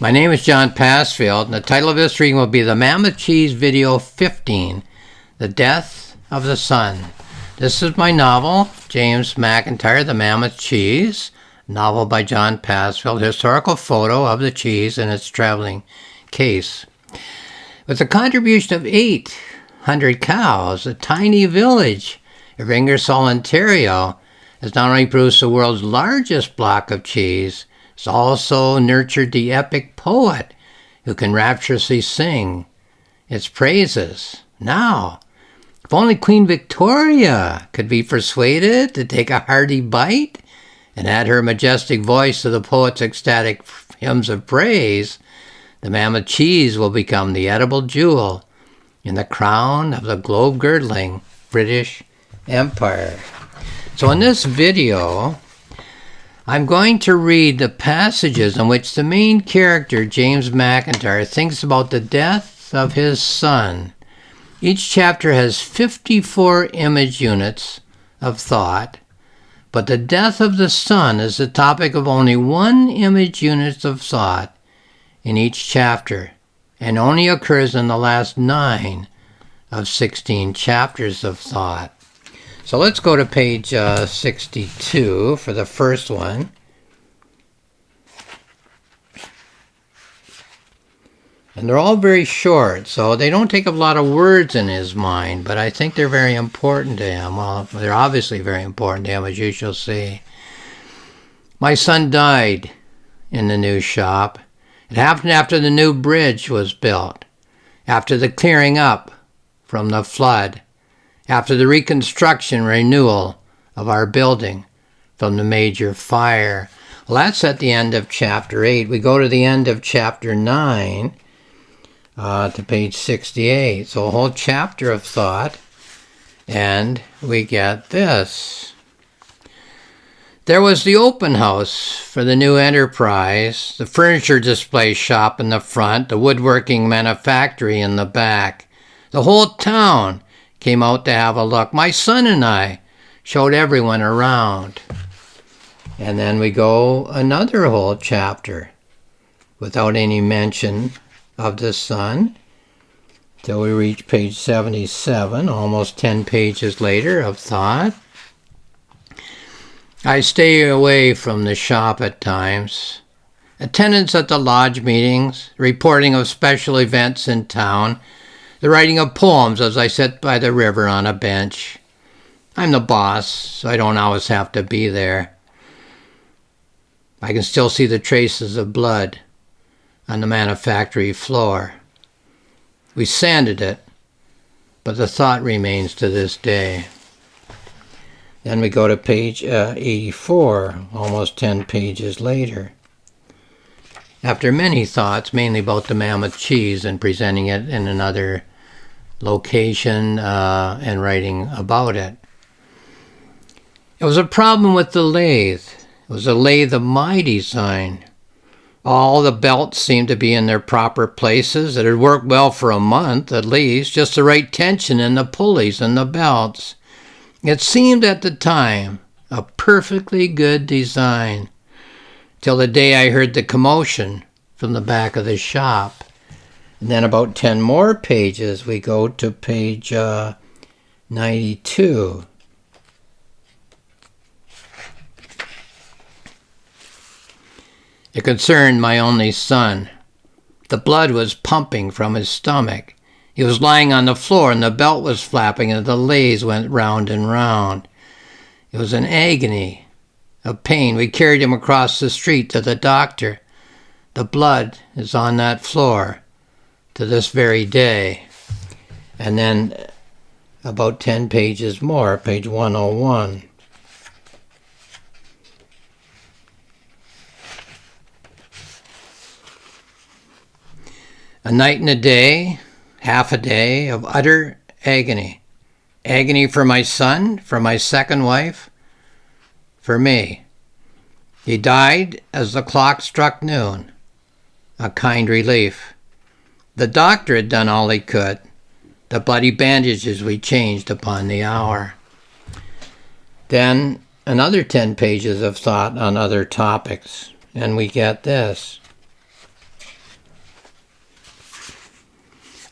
My name is John Passfield, and the title of this reading will be the Mammoth Cheese Video 15, The Death of the Sun. This is my novel, James McIntyre, The Mammoth Cheese, novel by John Passfield, historical photo of the cheese in its traveling case. With a contribution of 800 cows, a tiny village of Ingersoll, Ontario, has not only produced the world's largest block of cheese, it's also nurtured the epic poet who can rapturously sing its praises. Now, if only Queen Victoria could be persuaded to take a hearty bite and add her majestic voice to the poet's ecstatic hymns of praise, the mammoth cheese will become the edible jewel in the crown of the globe-girdling British Empire. So in this video, I'm going to read the passages in which the main character, James McIntyre, thinks about the death of his son. Each chapter has 54 image units of thought, but the death of the sun is the topic of only one image unit of thought in each chapter, and only occurs in the last 9 of 16 chapters of thought. So let's go to page 62 for the first one. And they're all very short, so they don't take up a lot of words in his mind, but I think they're very important to him. Well, they're obviously very important to him, as you shall see. My son died in the new shop. It happened after the new bridge was built, after the clearing up from the flood, after the reconstruction renewal of our building from the major fire. Well, that's at the end of chapter 8. We go to the end of chapter 9, to page 68. So a whole chapter of thought, and we get this. There was the open house for the new enterprise, the furniture display shop in the front, the woodworking manufactory in the back. The whole town came out to have a look. My son and I showed everyone around. And then we go another whole chapter without any mention of the sun till we reach page 77, almost 10 pages later of thought. I stay away from the shop at times. Attendance at the lodge meetings, reporting of special events in town, the writing of poems as I sit by the river on a bench. I'm the boss, so I don't always have to be there. I can still see the traces of blood on the manufactory floor. We sanded it, but the thought remains to this day. Then we go to page 84, almost 10 pages later. After many thoughts, mainly about the mammoth cheese and presenting it in another location and writing about it. It was a problem with the lathe. It was a lathe of my design. All the belts seemed to be in their proper places. It had worked well for a month at least, just the right tension in the pulleys and the belts. It seemed at the time a perfectly good design, till the day I heard the commotion from the back of the shop. And then about 10 more pages, we go to page 92. It concerned my only son. The blood was pumping from his stomach. He was lying on the floor and the belt was flapping and the lathe went round and round. It was an agony of pain. We carried him across the street to the doctor. The blood is on that floor to this very day. And then about 10 pages more, page 101. A night and a day, half a day of utter agony. Agony for my son, for my second wife, for me. He died as the clock struck noon. A kind relief. The doctor had done all he could. The bloody bandages we changed upon the hour. Then another 10 pages of thought on other topics, and we get this.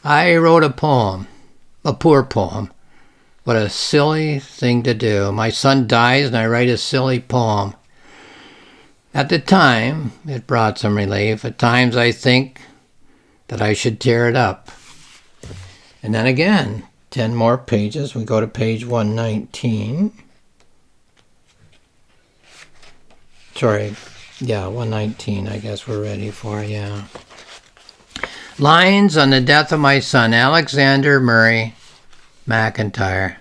I wrote a poem, a poor poem. What a silly thing to do. My son dies and I write a silly poem. At the time, it brought some relief. At times I think that I should tear it up. And then again, 10 more pages. We go to page 119. Sorry, 119 I guess we're ready for, yeah. Lines on the death of my son, Alexander Murray McIntyre.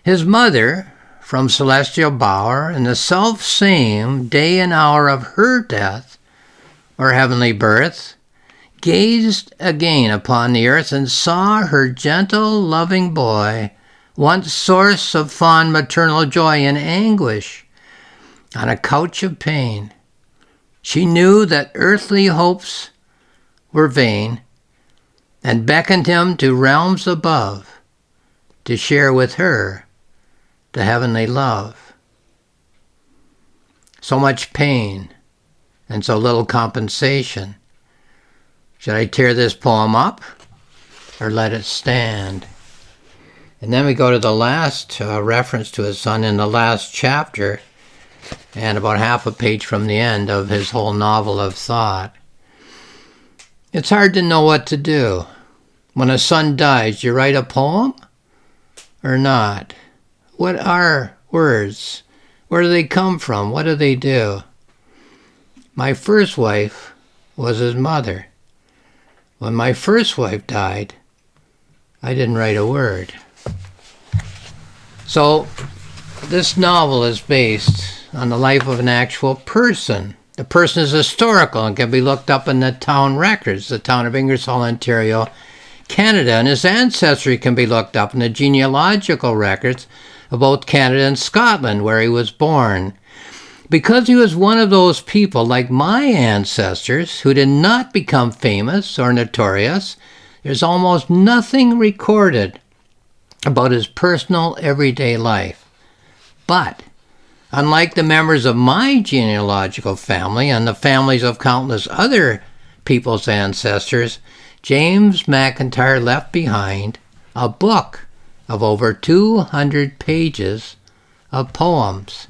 His mother, from celestial bower, in the self-same day and hour of her death, or heavenly birth, gazed again upon the earth and saw her gentle, loving boy, once source of fond maternal joy, in anguish, on a couch of pain. She knew that earthly hopes were vain, and beckoned him to realms above, to share with her the heavenly love. So much pain and so little compensation. Should I tear this poem up or let it stand? And then we go to the last reference to his son in the last chapter, and about half a page from the end of his whole novel of thought. It's hard to know what to do. When a son dies, you write a poem or not? What are words? Where do they come from? What do they do? My first wife was his mother. When my first wife died, I didn't write a word. So this novel is based on the life of an actual person. The person is historical and can be looked up in the town records, the town of Ingersoll, Ontario, Canada, and his ancestry can be looked up in the genealogical records of both Canada and Scotland, where he was born. Because he was one of those people, like my ancestors, who did not become famous or notorious, there's almost nothing recorded about his personal everyday life. But unlike the members of my genealogical family and the families of countless other people's ancestors, James McIntyre left behind a book of over 200 pages of poems.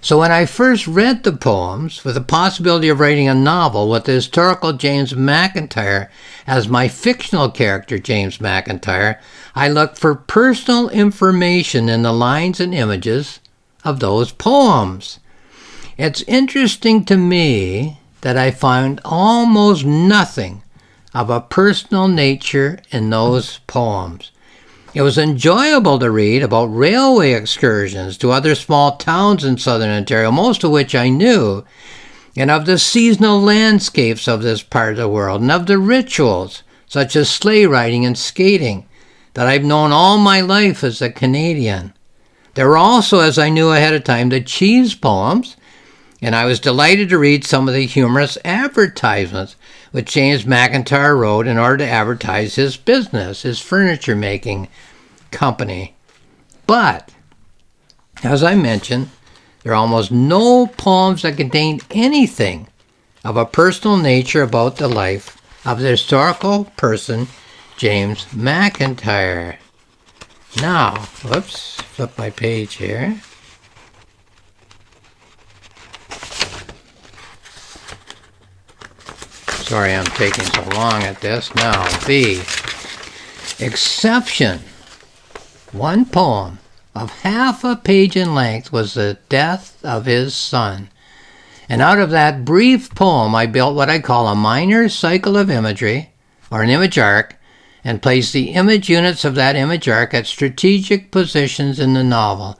So when I first read the poems, with the possibility of writing a novel with the historical James McIntyre as my fictional character, James McIntyre, I looked for personal information in the lines and images of those poems. It's interesting to me that I found almost nothing of a personal nature in those poems. It was enjoyable to read about railway excursions to other small towns in southern Ontario, most of which I knew, and of the seasonal landscapes of this part of the world, and of the rituals, such as sleigh riding and skating, that I've known all my life as a Canadian. There were also, as I knew ahead of time, the cheese poems, and I was delighted to read some of the humorous advertisements which James McIntyre wrote in order to advertise his business, his furniture-making company. But, as I mentioned, there are almost no poems that contain anything of a personal nature about the life of the historical person, James McIntyre. Now, whoops, flip my page here. Sorry I'm taking so long at this. Now, the exception. One poem of half a page in length was the death of his son. And out of that brief poem, I built what I call a minor cycle of imagery, or an image arc, and placed the image units of that image arc at strategic positions in the novel,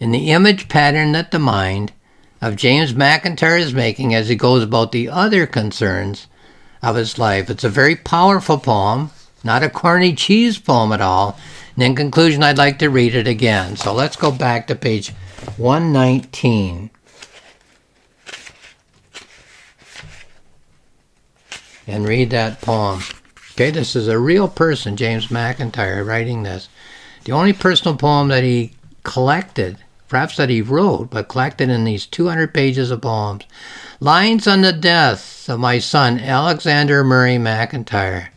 in the image pattern that the mind of James McIntyre is making as he goes about the other concerns of his life. It's a very powerful poem, not a corny cheese poem at all. And in conclusion, I'd like to read it again. So let's go back to page 119. And read that poem. Okay, this is a real person, James McIntyre, writing this. The only personal poem that he collected, perhaps that he wrote, but collected in these 200 pages of poems. Lines on the death of my son, Alexander Murray McIntyre.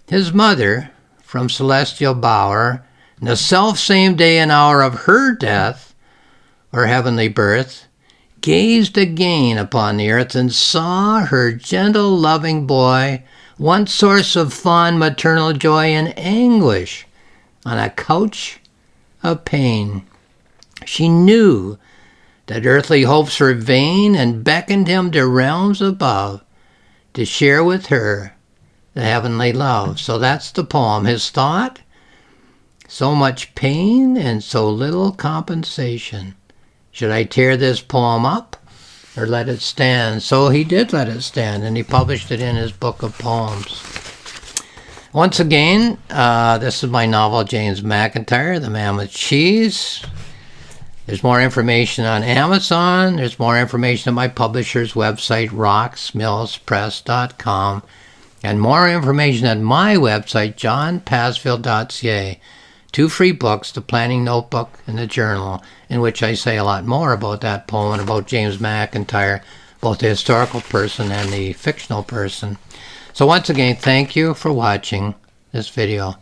His mother, from celestial bower, in the self-same day and hour of her death, or heavenly birth, gazed again upon the earth and saw her gentle, loving boy, once source of fond maternal joy and anguish, on a couch of pain. She knew that earthly hopes were vain and beckoned him to realms above to share with her the heavenly love. So that's the poem. His thought, so much pain and so little compensation. Should I tear this poem up or let it stand? So he did let it stand, and he published it in his book of poems. Once again, this is my novel, James McIntyre, The Mammoth Cheese. There's more information on Amazon. There's more information on my publisher's website, roxmillspress.com. And more information at my website, johnpassfield.ca. 2 free books, the planning notebook and the journal, in which I say a lot more about that poem and about James McIntyre, both the historical person and the fictional person. So once again, thank you for watching this video.